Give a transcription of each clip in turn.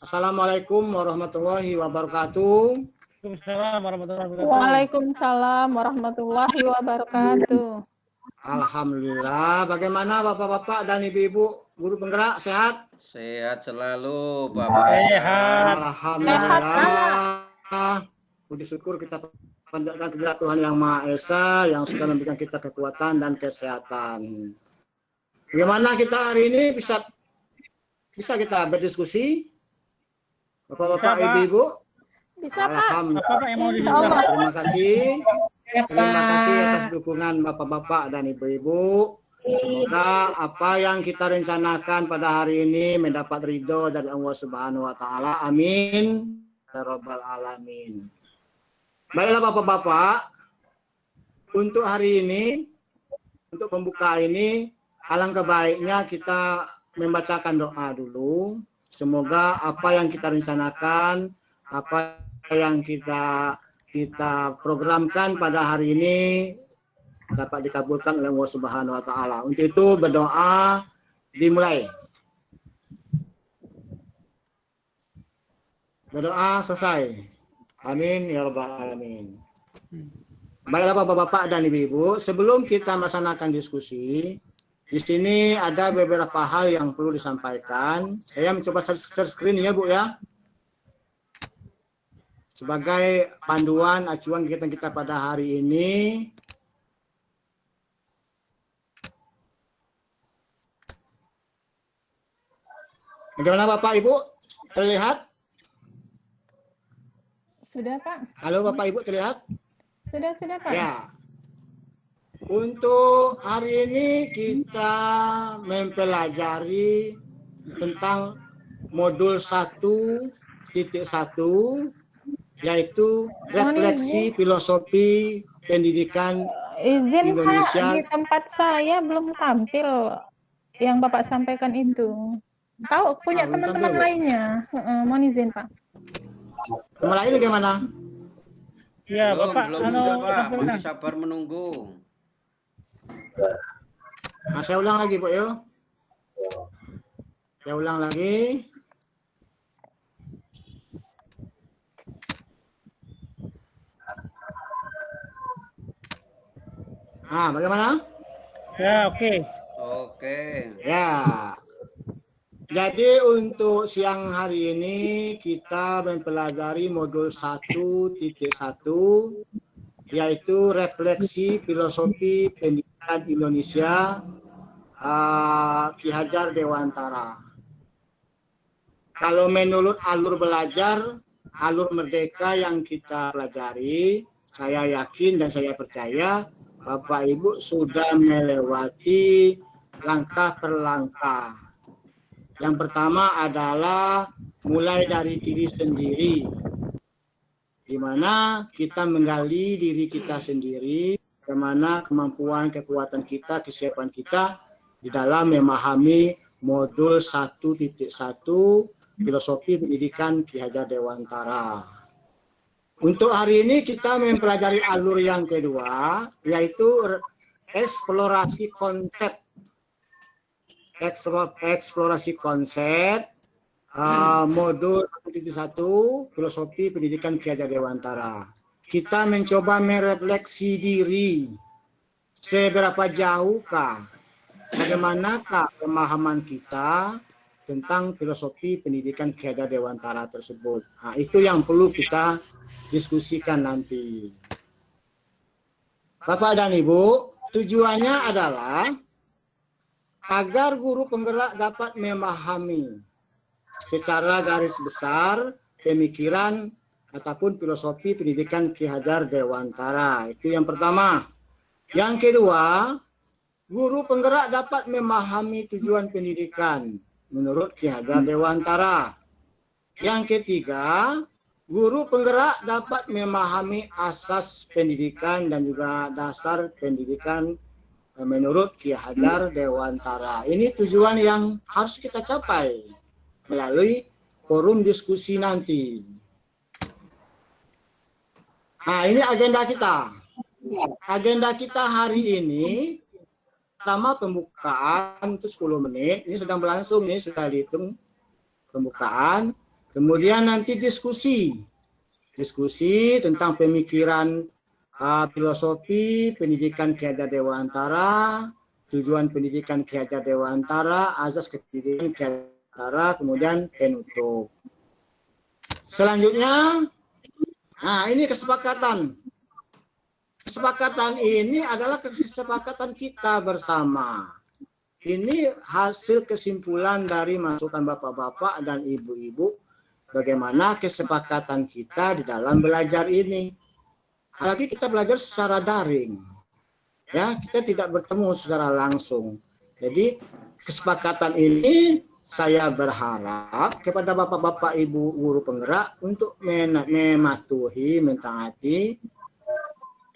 Assalamualaikum warahmatullahi wabarakatuh. Waalaikumsalam warahmatullahi wabarakatuh. Waalaikumsalam warahmatullahi wabarakatuh. Alhamdulillah. Bagaimana Bapak-bapak dan Ibu-ibu guru penggerak, sehat? Sehat selalu, Bapak. Sehat. Alhamdulillah. Puji syukur kita panjatkan kepada Tuhan Yang Maha Esa yang sudah memberikan kita kekuatan dan kesehatan. Bagaimana kita hari ini bisa kita berdiskusi? Bapak-bapak, Ibu-ibu? Bisa, Pak. Alhamdulillah. Terima kasih. Terima kasih atas dukungan Bapak-bapak dan Ibu-ibu. Semoga apa yang kita rencanakan pada hari ini mendapat ridho dari Allah Subhanahu wa taala. Amin. Ya rabbal alamin. Baiklah Bapak-bapak, untuk hari ini, untuk pembuka ini, alangkah baiknya kita membacakan doa dulu. Semoga apa yang kita rencanakan, apa yang kita programkan pada hari ini dapat dikabulkan oleh Allah Subhanahu wa taala. Untuk itu berdoa dimulai. Berdoa selesai. Amin ya rabbal alamin. Baiklah Bapak-bapak dan Ibu-ibu, sebelum kita melaksanakan diskusi, di sini ada beberapa hal yang perlu disampaikan. Saya mencoba share screen ya Bu ya. Sebagai panduan acuan kegiatan kita pada hari ini. Bagaimana Bapak Ibu? Terlihat? Sudah, Pak. Halo Bapak Ibu, terlihat? Sudah, Pak. Ya. Untuk hari ini kita mempelajari tentang modul 1.1 yaitu refleksi filosofi pendidikan Izin Indonesia. Pak, di tempat saya belum tampil yang Bapak sampaikan itu. Tahu punya teman-teman lainnya. Mohon izin Pak. Teman lain bagaimana? Ya, Bapak. Belum, Pak. Masih sabar menunggu. Nah, saya ulang lagi, Pak, yo. Saya ulang lagi. Nah, bagaimana? Ya, oke. Oke. Ya. Jadi untuk siang hari ini kita mempelajari modul 1.1 yaitu refleksi filosofi pendidikan Indonesia Ki Hajar Dewantara. Kalau menurut alur belajar, alur merdeka yang kita pelajari, saya yakin dan saya percaya Bapak Ibu sudah melewati langkah per langkah. Yang pertama adalah mulai dari diri sendiri, di mana kita menggali diri kita sendiri, bagaimana kemampuan, kekuatan kita, kesiapan kita di dalam memahami modul 1.1 filosofi pendidikan Ki Hajar Dewantara. Untuk hari ini kita mempelajari alur yang kedua, yaitu eksplorasi konsep. Eksplorasi konsep modul 1.1 filosofi pendidikan Ki Hajar Dewantara. Kita mencoba merefleksi diri, seberapa jauhkah, bagaimanakah pemahaman kita tentang filosofi pendidikan Ki Hajar Dewantara tersebut. Nah, itu yang perlu kita diskusikan nanti. Bapak dan Ibu, tujuannya adalah agar guru penggerak dapat memahami secara garis besar pemikiran ataupun filosofi pendidikan Ki Hajar Dewantara. Itu yang pertama. Yang kedua, guru penggerak dapat memahami tujuan pendidikan menurut Ki Hajar Dewantara. Yang ketiga, guru penggerak dapat memahami asas pendidikan dan juga dasar pendidikan menurut Ki Hajar Dewantara. Ini tujuan yang harus kita capai melalui forum diskusi nanti. Nah, ini agenda kita. Agenda kita hari ini, pertama pembukaan itu 10 menit. Ini sedang berlangsung, ini sudah dihitung pembukaan. Kemudian nanti diskusi tentang pemikiran filosofi pendidikan Ki Hajar Dewantara, tujuan pendidikan Ki Hajar Dewantara, azas pendidikan Ki Hajar Dewantara, kemudian penutup. Selanjutnya, nah ini kesepakatan. Kesepakatan ini adalah kesepakatan kita bersama. Ini hasil kesimpulan dari masukan bapak-bapak dan ibu-ibu bagaimana kesepakatan kita di dalam belajar ini. Apalagi kita belajar secara daring. Ya, kita tidak bertemu secara langsung. Jadi kesepakatan ini saya berharap kepada bapak-bapak ibu guru penggerak untuk mematuhi, mentaati.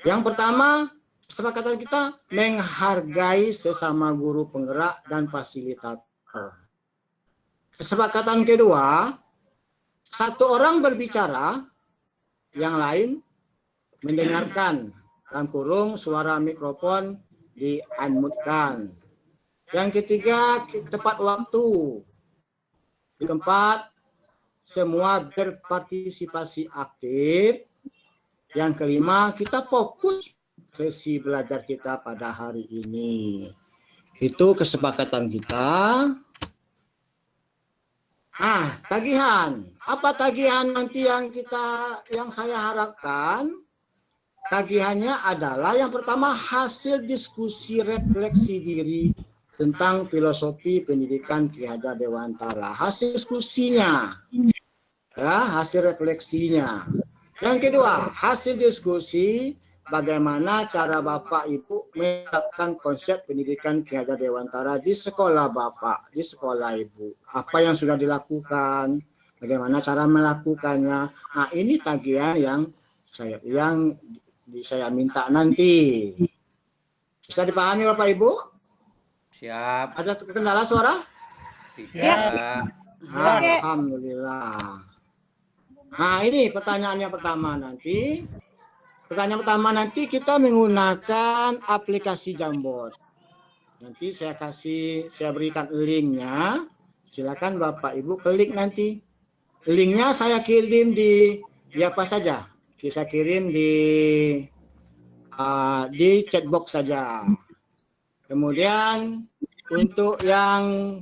Yang pertama, kesepakatan kita menghargai sesama guru penggerak dan fasilitator. Kesepakatan kedua, satu orang berbicara, yang lain mendengarkan. Dalam kurung suara mikrofon di-unmute-kan. Yang ketiga, tepat waktu. Yang keempat, semua berpartisipasi aktif. Yang kelima, kita fokus sesi belajar kita pada hari ini. Itu kesepakatan kita. Tagihan. Apa tagihan nanti yang saya harapkan? Tagihannya adalah yang pertama hasil diskusi refleksi diri tentang filosofi pendidikan Ki Hajar Dewantara. Hasil diskusinya, ya, hasil refleksinya. Yang kedua, hasil diskusi bagaimana cara Bapak Ibu menerapkan konsep pendidikan Ki Hajar Dewantara di sekolah Bapak, di sekolah Ibu. Apa yang sudah dilakukan, bagaimana cara melakukannya. Nah, ini tagihan yang saya minta nanti. Bisa dipahami Bapak Ibu? Siap. Ada kendala suara? Tidak. Alhamdulillah. Nah, ini pertanyaannya pertama nanti. Pertanyaan pertama nanti kita menggunakan aplikasi Jamboard. Nanti saya berikan linknya. Silakan Bapak Ibu klik nanti. Linknya saya kirim di apa saja. Saya kirim di chatbox saja. Kemudian untuk yang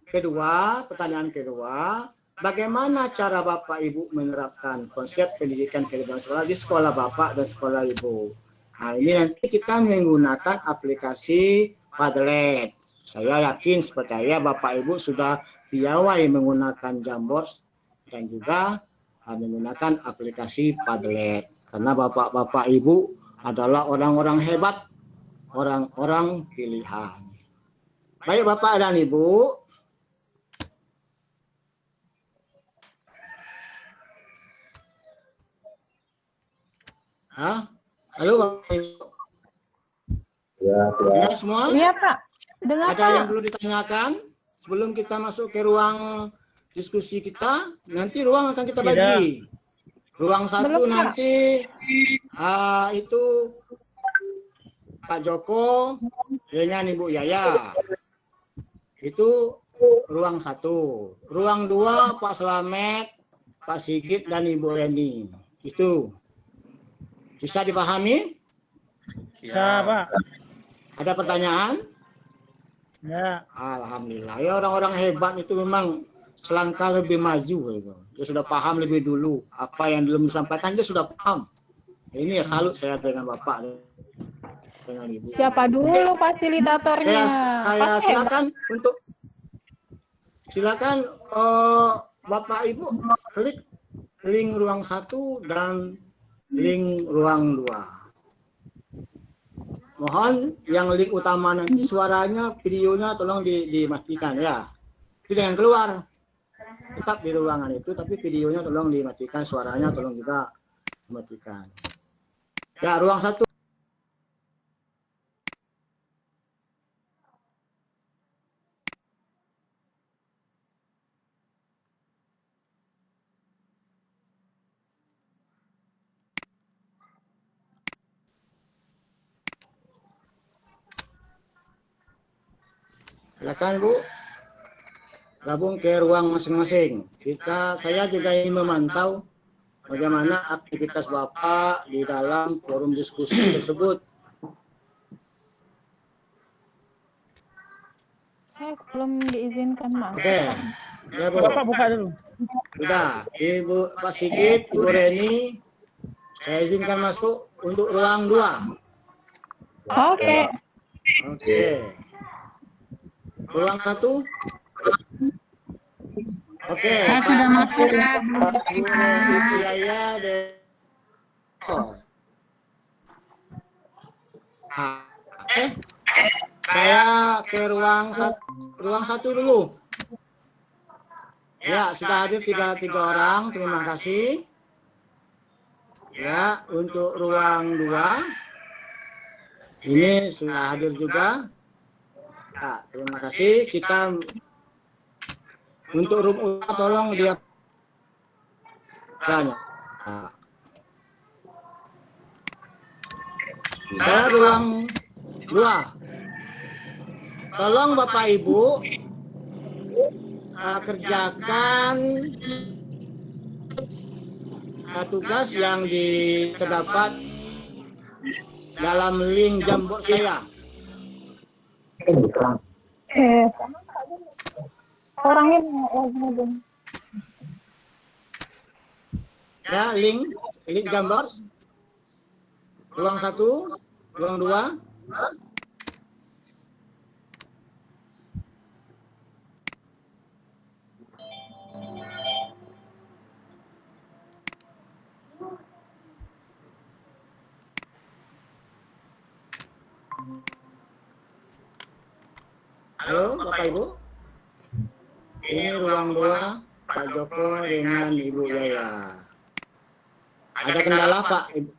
kedua, pertanyaan kedua, bagaimana cara Bapak Ibu menerapkan konsep pendidikan kehidupan sekolah di sekolah Bapak dan sekolah Ibu? Nah, ini nanti kita menggunakan aplikasi Padlet. Saya yakin percaya Bapak Ibu sudah piawai menggunakan Jamboard dan juga menggunakan aplikasi Padlet. Karena Bapak-Bapak Ibu adalah orang-orang hebat, orang-orang pilihan. Baik Bapak dan Ibu, halo Bapak Ibu. Ya semua? Iya Pak, dengar Ada Pak. yang perlu ditanyakan sebelum kita masuk ke ruang diskusi kita? Nanti ruang akan kita bagi. Ruang satu Belum, Pak. nanti itu Pak Joko dengan Ibu Yaya. Itu ruang satu. Ruang dua Pak Slamet, Pak Sigit dan Ibu Reni. Itu bisa dipahami? Bisa, Pak. Ada pertanyaan? Ya. Alhamdulillah. Ya orang-orang hebat itu memang selangkah lebih maju. Gitu. Dia sudah paham lebih dulu. Apa yang belum disampaikan dia sudah paham. Ini ya salut saya dengan Bapak. Dengan Ibu. Siapa dulu fasilitatornya? Saya Pak, silakan Bapak Ibu klik link ruang 1 dan link ruang 2. Mohon yang link utama nanti suaranya, videonya tolong dimatikan ya. Itu jangan keluar. Tetap di ruangan itu, tapi videonya tolong dimatikan, suaranya tolong juga dimatikan. Ya, ruang 1. Silakan Bu. gabung ke ruang masing-masing. Saya juga ingin memantau bagaimana aktivitas Bapak di dalam forum diskusi tersebut. Saya belum diizinkan masuk. Oke, ya Bu. Bapak buka dulu. Sudah, Ibu Pak Sigit, Ibu Reni, saya izinkan masuk untuk ruang 2. Oke. Oke. Ruang 1. Oke. Saya sudah masuk, Kak. Ibu Yaya deh. Oke. Saya ke ruang 1 dulu. Ya, sudah hadir tiga orang. Terima kasih. Ya, untuk ruang 2 ini sudah hadir juga. Ya, terima kasih. Kita untuk room tolong dia tanya. Saya ruang 2. Tolong Bapak Ibu kerjakan tugas yang terdapat dalam link Jamboard saya. Orangnya lagi ngomong. Ya, link Jamboard. Ruang 1, ruang 2. Halo Bapak Ibu, ini ruang 2 Pak Joko dengan Ibu Yaya. Ada kendala Pak Ibu?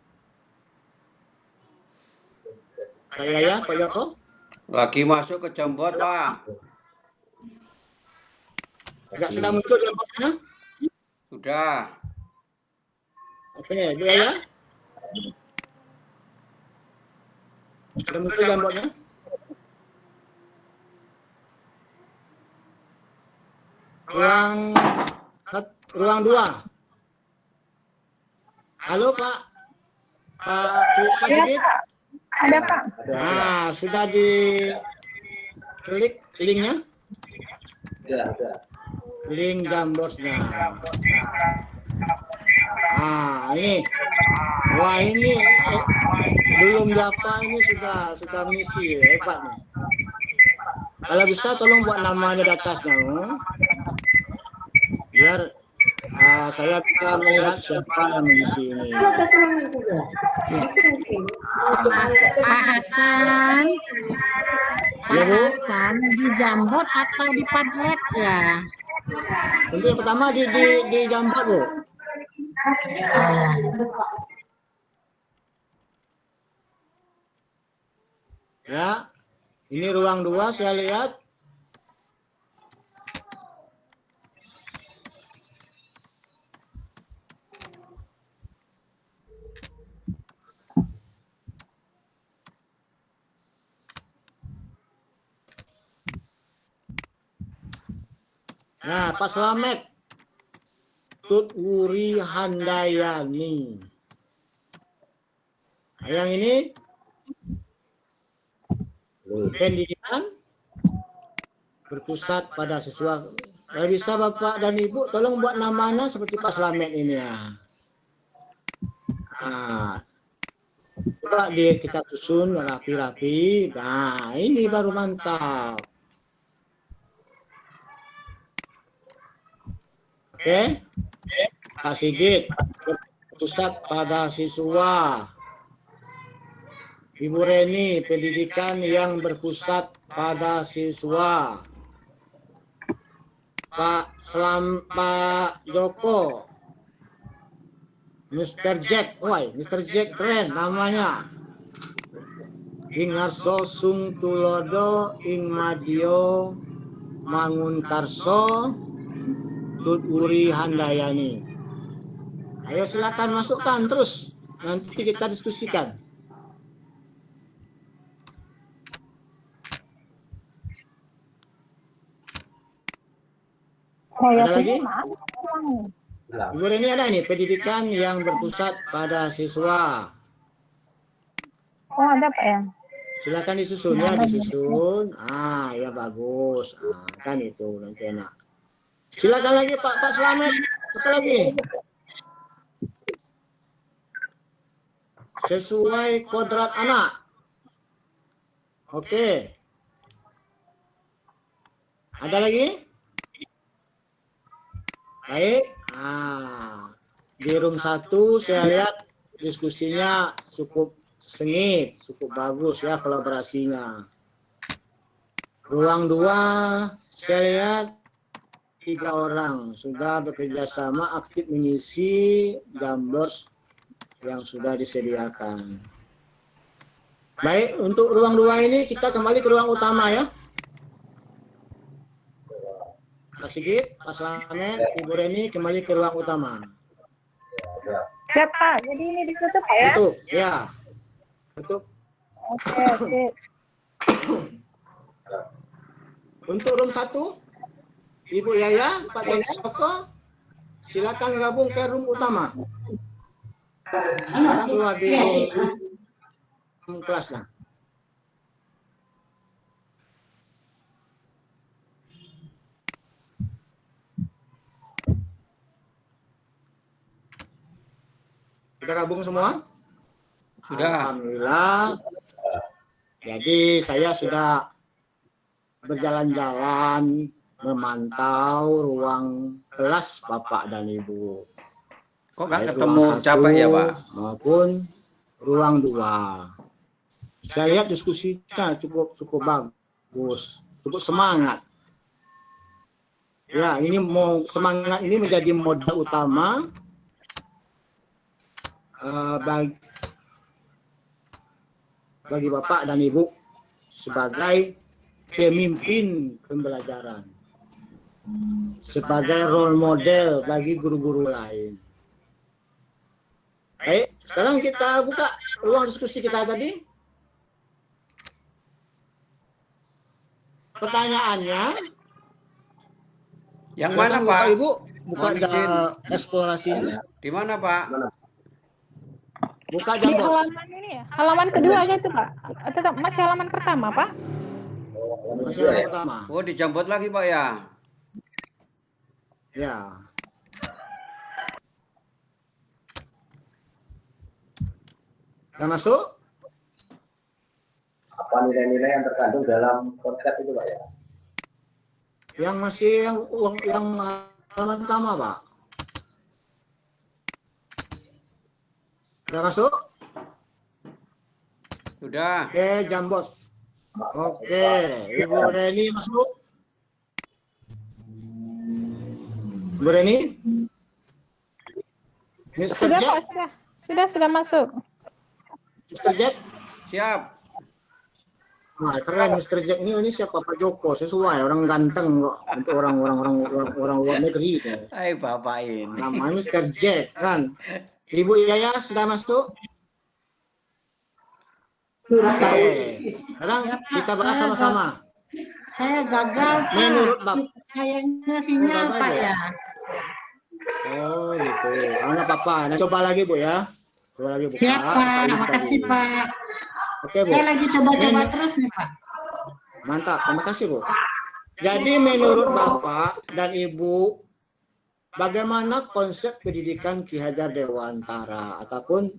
Pak Yaya, Pak Joko? Lagi masuk ke Jamboard, Pak. Enggak sudah muncul Jamboardnya? Sudah. Oke, Ibu Yaya? Sudah muncul Jamboardnya? Ruang 2. Halo Pak. Pak Sigit. Ada Pak. Nah, sudah diklik linknya? Link Jamboardnya. Nah, ini. Wah, ini belum dapat, ini sudah misi, hebat nih. Kalau bisa tolong buat namanya di atasnya, biar saya bisa melihat siapa yang mengisi ini. Pak Hasan. Ya, Bu. Pak Hasan di Jamboard atau di Padlet ya? Untuk yang pertama di Jamboard, Bu. Ya, ini ruang 2 saya lihat. Nah, Pak Slamet, Tut Wuri Handayani. Nah, yang ini pendidikan berpusat pada siswa. Kalau bisa Bapak dan Ibu tolong buat namanya seperti Pak Slamet ini ya. Nah, coba kita susun rapi-rapi. Nah, ini baru mantap. Oke, Pak Sigit berpusat pada siswa. Ibu Reni, pendidikan yang berpusat pada siswa. Pak Joko, Mr. Jack, Mr. Jack keren namanya. Ing Harso Sung Tulodo, Ing Madio Mangun Karso, Tut Wuri Handayani. Ayo silakan masukkan terus, nanti kita diskusikan. Saya Ada lagi? punya mana? Ibu Reni ada nih, pendidikan yang berpusat pada siswa. Oh, ada Pak ya? Silakan disusun ya, disusun. Ah, ya bagus. Ah, kan itu nanti enak. Silakan lagi Pak Slamet. Apa lagi? Sesuai kodrat anak. Oke. Ada lagi? Baik. Di room 1 saya lihat diskusinya cukup sengit, cukup bagus ya kolaborasinya. Ruang 2 saya lihat 3 orang sudah bekerja sama aktif mengisi Jamboard yang sudah disediakan. Baik, untuk ruang 2 ini kita kembali ke ruang utama ya. Pak Sigit, Pak Slamet, Ibu Reni kembali ke ruang utama. Siap Pak, jadi ini ditutup ya? Tutup, ya. Tutup. Oke. Untuk room 1, Ibu Yaya, Pak Joko, silakan gabung ke room utama. Silakan keluar di room kelasnya. Kita gabung semua? Sudah. Alhamdulillah. Jadi saya sudah berjalan-jalan memantau ruang kelas Bapak dan Ibu. Kok nggak Baik ketemu ruang 1 capek ya, Pak? maupun ruang 2. Saya lihat diskusinya cukup bagus, cukup semangat. Ya, ini semangat ini menjadi modal utama bagi Bapak dan Ibu sebagai pemimpin pembelajaran, sebagai role model bagi guru-guru lain. Baik, sekarang kita buka ruang diskusi kita tadi. Pertanyaannya, Yang mana, Pak? Bapak Ibu buka Mohon izin. eksplorasinya. Di mana, Pak? Buka Di Jambox. halaman ini ya? Halaman kedua gitu Pak? Tetap masih halaman pertama Pak? Masih yang pertama. Oh, di Jamboard lagi, Pak ya? Ya. Sudah masuk? Apa nilai-nilai yang terkandung dalam konsep itu Pak ya? Yang masih yang halaman pertama, Pak. Sudah masuk? Sudah. Oke, Jambox. Oke, Ibu Reni masuk. Ibu Reni? Mr. Sudah Jack? Pak, sudah masuk. Mr. Jack? Siap. Wah, keren Mr. Jack ini siapa Pak Joko? Sesuai orang ganteng kok untuk orang luar negeri. Hai, Bapak ini. Namanya Mr. Jack kan. Ibu Yaya sudah masuk? Oke. Sekarang kita bahas sama-sama. Saya gagal Pak. Menurut Bapak. Kayaknya sinyal Menurut Pak Bapak, ya. Oh gitu. Enggak apa-apa. Nah, coba lagi Bu ya. Coba lagi Bu. Siap Pak, makasih Pak. Oke Bu. Saya lagi coba-coba terus nih Pak. Mantap. Terima kasih Bu. Jadi menurut Bapak dan Ibu, bagaimana konsep pendidikan Ki Hajar Dewantara ataupun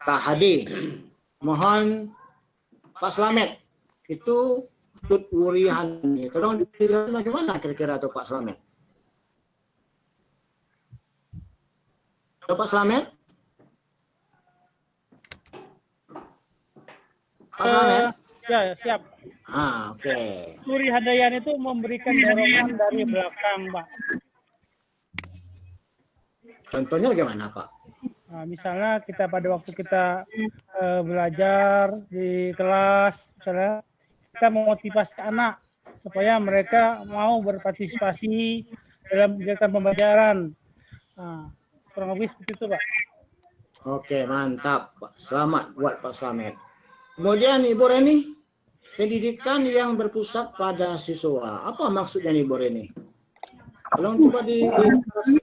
KHD? Mohon Pak Slamet itu tut urihan. Tolong dijelaskan bagaimana kira-kira tuh Pak Slamet? Pak Slamet? Pak Slamet? Ya, siap. Oke. Suri Hadayan itu memberikan dorongan dari belakang, Pak. Contohnya bagaimana Pak? Nah, misalnya kita pada waktu kita belajar di kelas, misalnya kita memotivasi anak supaya mereka mau berpartisipasi dalam kegiatan pembelajaran. Nah, kurang lebih seperti itu, Pak. Oke, mantap Pak. Selamat buat Pak Slamet. Kemudian Ibu Reni, pendidikan yang berpusat pada siswa. Apa maksudnya Ibu Reni? Tolong coba dijelaskan.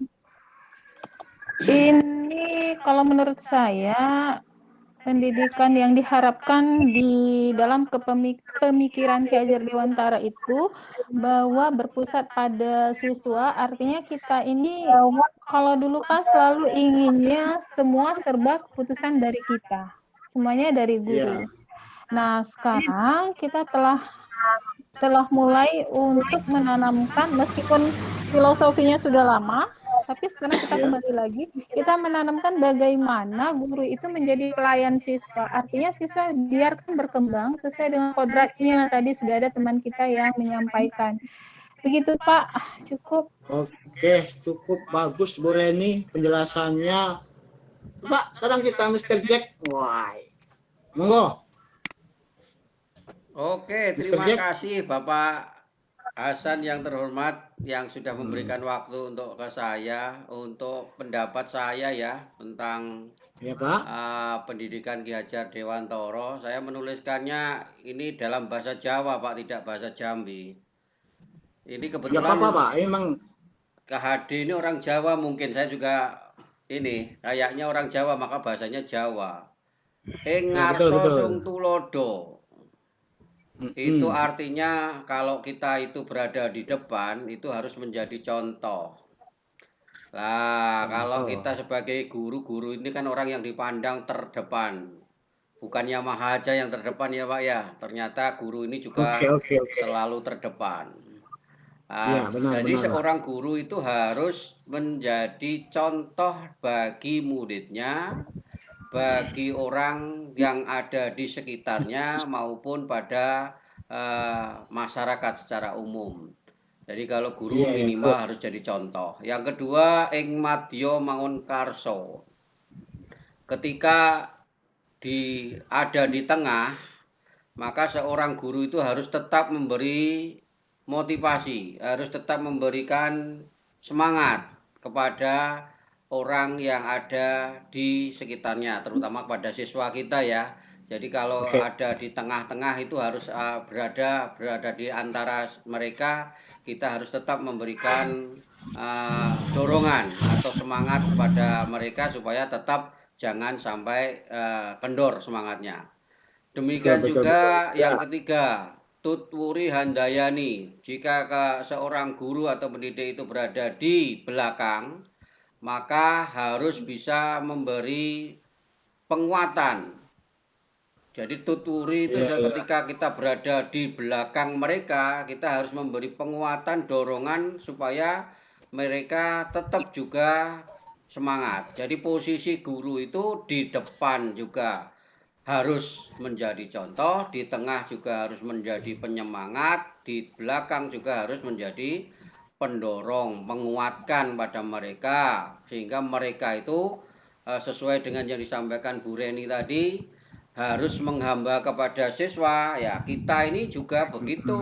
Ini kalau menurut saya pendidikan yang diharapkan di dalam pemikiran Ki Hajar Dewantara itu bahwa berpusat pada siswa, artinya kita ini kalau dulu kan selalu inginnya semua serba keputusan dari kita, semuanya dari guru. Nah, sekarang kita telah mulai untuk menanamkan, meskipun filosofinya sudah lama, tapi sekarang kita kembali lagi, kita menanamkan bagaimana guru itu menjadi pelayan siswa. Artinya siswa biarkan berkembang sesuai dengan kodratnya. Tadi sudah ada teman kita yang menyampaikan. Begitu Pak, cukup. Oke, cukup bagus Bu Reni penjelasannya. Pak, sekarang kita Mr. Jack. Wah, monggo. Oke, terima kasih Bapak Hasan yang terhormat yang sudah memberikan waktu untuk ke saya, untuk pendapat saya ya tentang pendidikan Ki Hajar Dewantara. Saya menuliskannya ini dalam bahasa Jawa Pak, tidak bahasa Jambi. Ini kebetulan Pak, emang KHD ini orang Jawa, mungkin saya juga ini kayaknya orang Jawa, maka bahasanya Jawa. Ngarso sung tulodo. Itu artinya kalau kita itu berada di depan itu harus menjadi contoh. Nah, kalau kita sebagai guru ini kan orang yang dipandang terdepan. Bukannya Mahaja yang terdepan ya Pak ya. Ternyata guru ini juga selalu terdepan. Nah, jadi seorang guru itu harus menjadi contoh bagi muridnya, bagi orang yang ada di sekitarnya maupun pada masyarakat secara umum. Jadi kalau guru minimal harus jadi contoh. Yang kedua, ing madya mangun karso. Ketika ada di tengah, maka seorang guru itu harus tetap memberi motivasi, harus tetap memberikan semangat kepada orang yang ada di sekitarnya, terutama pada siswa kita ya. Jadi kalau ada di tengah-tengah itu harus berada di antara mereka, kita harus tetap memberikan dorongan atau semangat kepada mereka supaya tetap jangan sampai kendor semangatnya. Demikian juga yang ketiga, tutwuri handayani. Jika seorang guru atau pendidik itu berada di belakang, maka harus bisa memberi penguatan. Jadi tuturi itu ketika kita berada di belakang mereka, kita harus memberi penguatan, dorongan supaya mereka tetap juga semangat. Jadi posisi guru itu di depan juga harus menjadi contoh, di tengah juga harus menjadi penyemangat, di belakang juga harus menjadi pendorong, menguatkan pada mereka, sehingga mereka itu sesuai dengan yang disampaikan Bu Reni tadi, harus menghamba kepada siswa. Ya, kita ini juga begitu.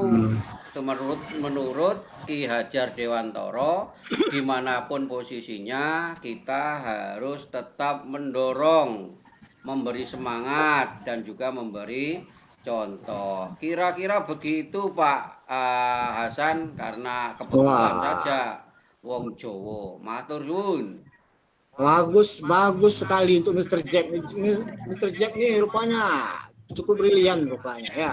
Itu menurut Ki Hajar Dewantara, dimanapun posisinya kita harus tetap mendorong, memberi semangat dan juga memberi contoh. Kira-kira begitu Pak Hasan, karena kebetulan saja wong Jawa. Matur nuwun. Bagus sekali untuk Mr. Jack. Mr. Jack ini rupanya cukup brilian rupanya ya.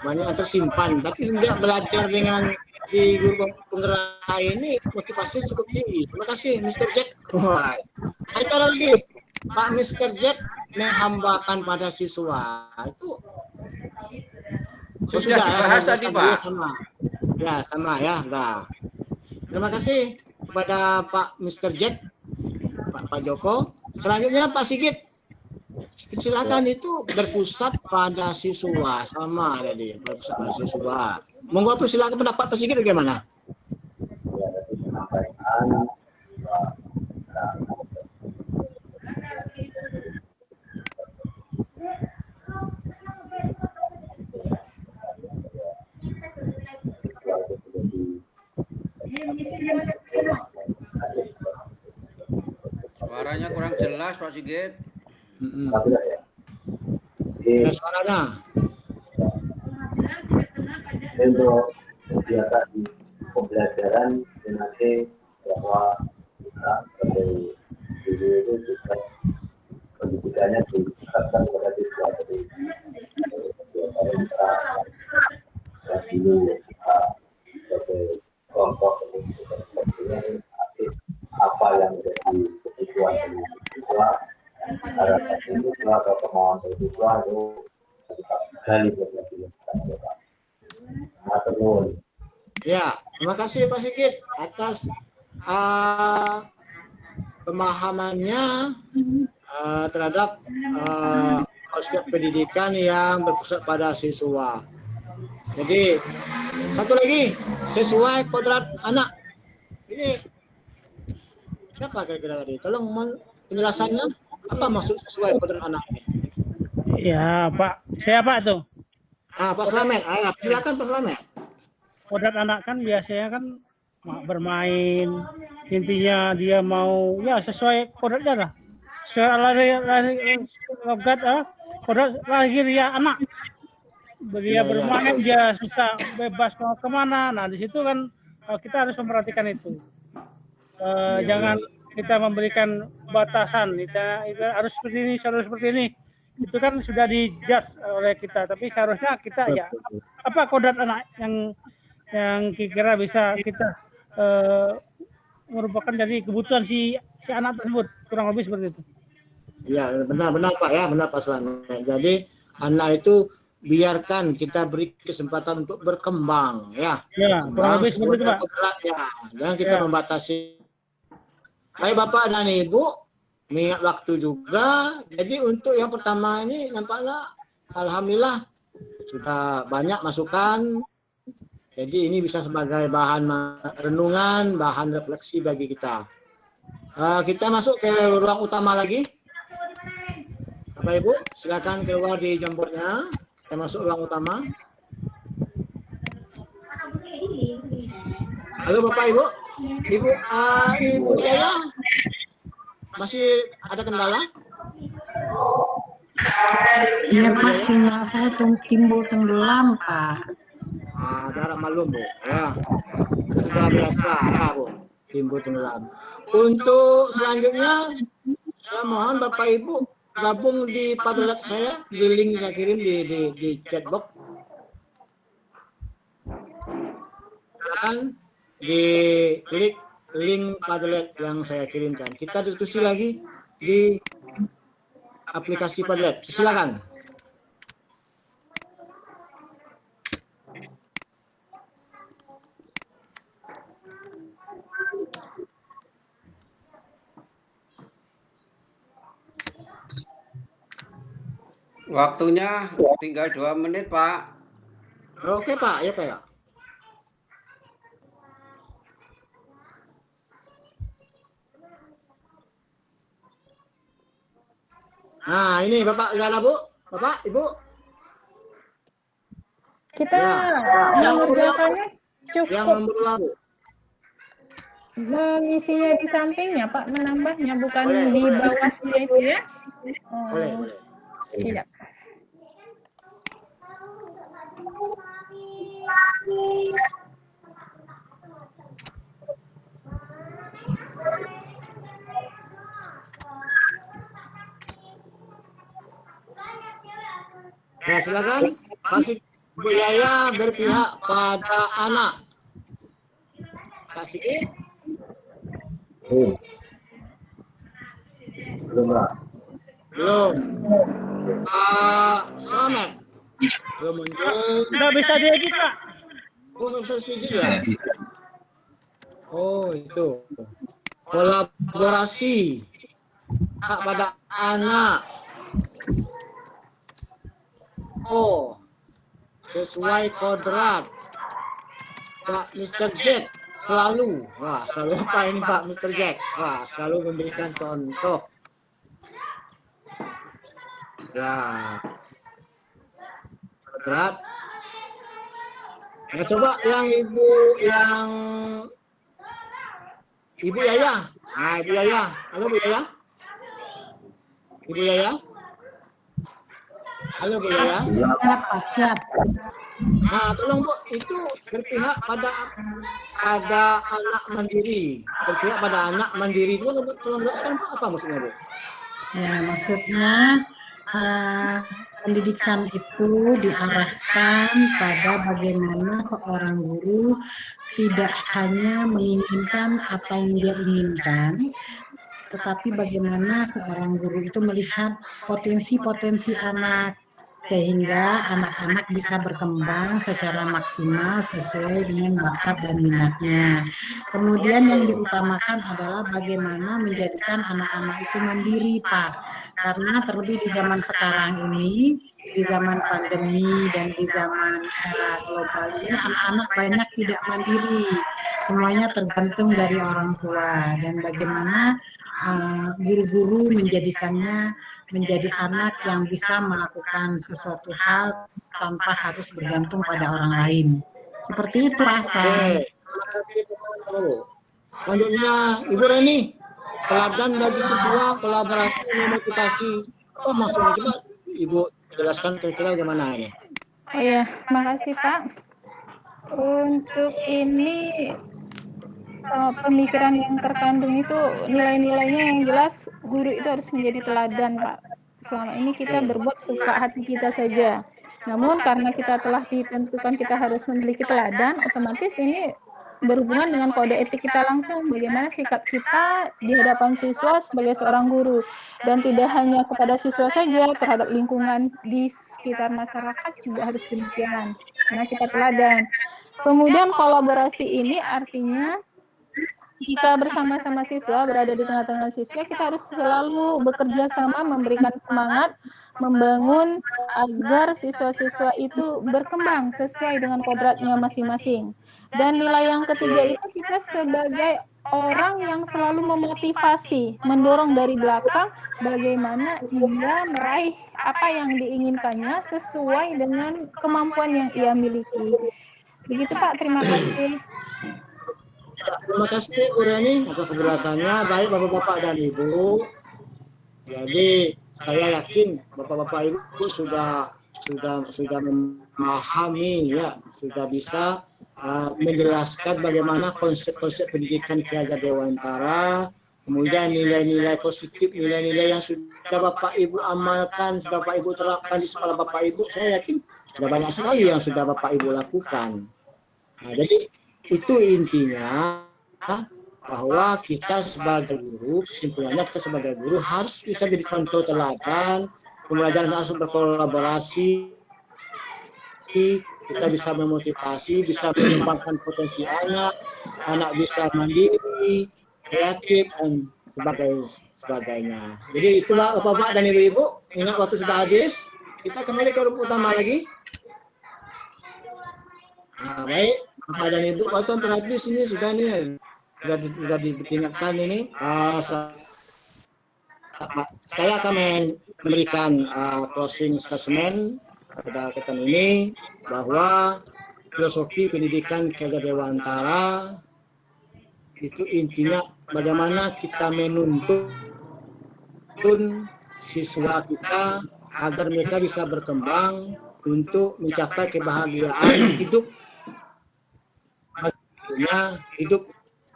Banyak yang tersimpan. Tapi sejak belajar dengan di guru penggerak ini motivasinya cukup tinggi. Terima kasih Mr. Jack. Wah, kita lagi Pak Mr. Jack menghambakan pada siswa itu sudah dibahas tadi Pak. Sama ya. Nah, terima kasih kepada Pak Mr. Jack, Pak Joko. Selanjutnya Pak Sigit, silakan. Itu berpusat pada siswa, sama tadi berpusat pada siswa. Monggo tuh silakan pendapat Pak Sigit bagaimana? Suaranya kurang jelas Pak Sigit. Suaranya. Untuk kegiatan pembelajaran nanti bahwa kita sebagai guru itu juga pendidikannya ditingkatkan kepada siswa dari dan dulu kita sebagai kelompok pendidikan apa yang menjadi kebutuhan dari siswa, harapan siswa atau kemauan dari siswa itu kita gali berarti Ya, terima kasih Pak Sigit atas pemahamannya terhadap konsep pendidikan yang berpusat pada siswa. Jadi satu lagi, sesuai kodrat anak. Ini siapa kira-kira tadi? Tolong penjelasannya apa maksud sesuai kodrat anak ini? Ya Pak, siapa tuh? Pak Slamet. Silakan Pak Slamet. Kodrat anak kan biasanya kan bermain, intinya dia mau ya sesuai kodratnya lah, sesuai kodrat lahir ya anak. Dia bermain, dia suka bebas mau kemana. Nah di situ kan kita harus memperhatikan itu. Jangan kita memberikan batasan. Kita harus seperti ini, harus seperti ini. Itu kan sudah dijudge oleh kita. Tapi seharusnya kita ya apa kodrat anak yang kira-kira bisa kita merupakan dari kebutuhan si anak tersebut, kurang lebih seperti itu. Ya benar Pak ya, benar Pak Slamet. Jadi anak itu biarkan kita beri kesempatan untuk berkembang ya. Ya, kurang lebih seperti itu Pak. Jangan kita membatasi. Baik Bapak dan Ibu, mengingat waktu juga. Jadi untuk yang pertama ini nampaknya alhamdulillah sudah banyak masukan. Jadi ini bisa sebagai bahan renungan, bahan refleksi bagi kita. Kita masuk ke ruang utama lagi. Bapak Ibu, silakan keluar di jambornya. Kita masuk ruang utama. Halo Bapak Ibu. Ibu Yaya, masih ada kendala? Iya Pak, sinyal saya timbul tenggelam Pak. Darah malum Bu, ya sudah biasa ya Bu, timbul tenggelam. Untuk selanjutnya, saya mohon Bapak Ibu gabung di Padlet saya, di link saya kirim di chat box. Dan diklik link Padlet yang saya kirimkan. Kita diskusi lagi di aplikasi Padlet. Silakan. Waktunya tinggal 2 menit, Pak. Oke, Pak. Ya, Pak. Ya. Nah, ini Bapak Lala, Bu. Bapak, Ibu. Kita yang mengerjakannya yang cukup nomor 2, Bu. mengisinya di sampingnya, Pak, menambahnya bukan Boleh, di boleh. bawahnya itu ya. Boleh. Tidak. Nah, silakan. Masih Bu Yaya berpihak pada anak. Kasih. Belum lah. Belum. Slamet. Belum muncul. Nggak bisa diedit Pak. Oh, nggak bisa sedikit ya? Oh, itu. Kolaborasi pada anak. Oh, sesuai kodrat. Pak Mr. Jack selalu. Wah, selalu apa ini Pak Mr. Jack? Wah, selalu memberikan contoh. Ya. Kodrat. Nah, coba yang Ibu Yaya. Nah, Ibu Yaya. Halo Bu Yaya. Ibu Yaya. Halo Bu Yaya. Siap, Pak, siap. Nah, tolong Bu, itu berpihak pada pada anak mandiri. Berpihak pada anak mandiri itu menjelaskan apa maksudnya, Bu? Ya, maksudnya pendidikan itu diarahkan pada bagaimana seorang guru tidak hanya menginginkan apa yang dia inginkan, tetapi bagaimana seorang guru itu melihat potensi-potensi anak, sehingga anak-anak bisa berkembang secara maksimal sesuai dengan bakat dan minatnya. Kemudian yang diutamakan adalah bagaimana menjadikan anak-anak itu mandiri, Pak. Karena terlebih di zaman sekarang ini, di zaman pandemi dan di zaman era global ini, anak-anak banyak tidak mandiri. Semuanya tergantung dari orang tua, dan bagaimana guru-guru menjadikannya menjadi anak yang bisa melakukan sesuatu hal tanpa harus bergantung pada orang lain. Seperti itu, Hasan. Selanjutnya, Ibu Reni, teladan bagi siswa, kolaborasi, motivasi. Apa maksudnya? Coba Ibu jelaskan kira-kira bagaimana ini. Oh ya, makasih Pak. Untuk ini pemikiran yang terkandung itu nilai-nilainya yang jelas guru itu harus menjadi teladan, Pak. Selama ini kita berbuat suka hati kita saja. Namun karena kita telah ditentukan kita harus memiliki teladan, otomatis ini berhubungan dengan kode etik kita langsung, bagaimana sikap kita di hadapan siswa sebagai seorang guru. Dan tidak hanya kepada siswa saja, terhadap lingkungan di sekitar masyarakat juga harus demikian, karena kita teladan. Kemudian kolaborasi ini artinya jika bersama-sama siswa, berada di tengah-tengah siswa, kita harus selalu bekerja sama, memberikan semangat, membangun agar siswa-siswa itu berkembang sesuai dengan kodratnya masing-masing. Dan nilai yang ketiga itu kita sebagai orang yang selalu memotivasi, mendorong dari belakang bagaimana ia meraih apa yang diinginkannya sesuai dengan kemampuan yang ia miliki. Begitu Pak, terima kasih. Terima kasih Bu Reni atas penjelasannya. Baik Bapak-Bapak dan Ibu. Jadi saya yakin Bapak-Bapak Ibu sudah memahami ya, sudah bisa menjelaskan bagaimana konsep-konsep pendidikan Ki Hajar Dewantara, kemudian nilai-nilai positif, nilai-nilai yang sudah Bapak Ibu amalkan, sudah Bapak Ibu terapkan di sekolah Bapak Ibu. Saya yakin sudah banyak sekali yang sudah Bapak Ibu lakukan. Nah, jadi itu intinya bahwa kita sebagai guru, kesimpulannya kita sebagai guru harus bisa jadi contoh teladan, pembelajaran harus berkolaborasi, kita bisa memotivasi, bisa mengembangkan potensi anak bisa mandiri, kreatif, dan sebagainya. Jadi itulah Bapak dan Ibu-Ibu, ingat waktu sudah habis, kita kembali ke rumput utama lagi. Nah, baik. Bapak dan Ibu, waktu terhabis ini sudah diingatkan ini. Saya akan memberikan closing statement pada kesempatan ini bahwa filosofi pendidikan Ki Hajar Dewantara itu intinya bagaimana kita menuntun siswa kita agar mereka bisa berkembang untuk mencapai kebahagiaan hidup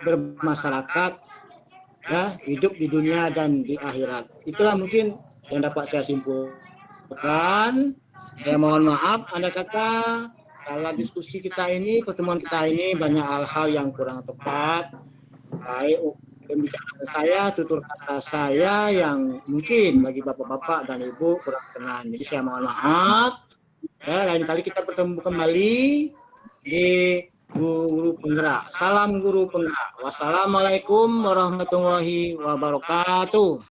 bermasyarakat, ya, hidup di dunia dan di akhirat. Itulah mungkin yang dapat saya simpulkan. Saya mohon maaf, Anda kata dalam diskusi kita ini, pertemuan kita ini banyak hal-hal yang kurang tepat. Baik pembicaraan saya, tutur kata saya yang mungkin bagi bapak-bapak dan ibu kurang berkenan. Jadi saya mohon maaf. Ya, lain kali kita bertemu kembali di Guru Penggerak. Salam Guru Penggerak. Wassalamualaikum warahmatullahi wabarakatuh.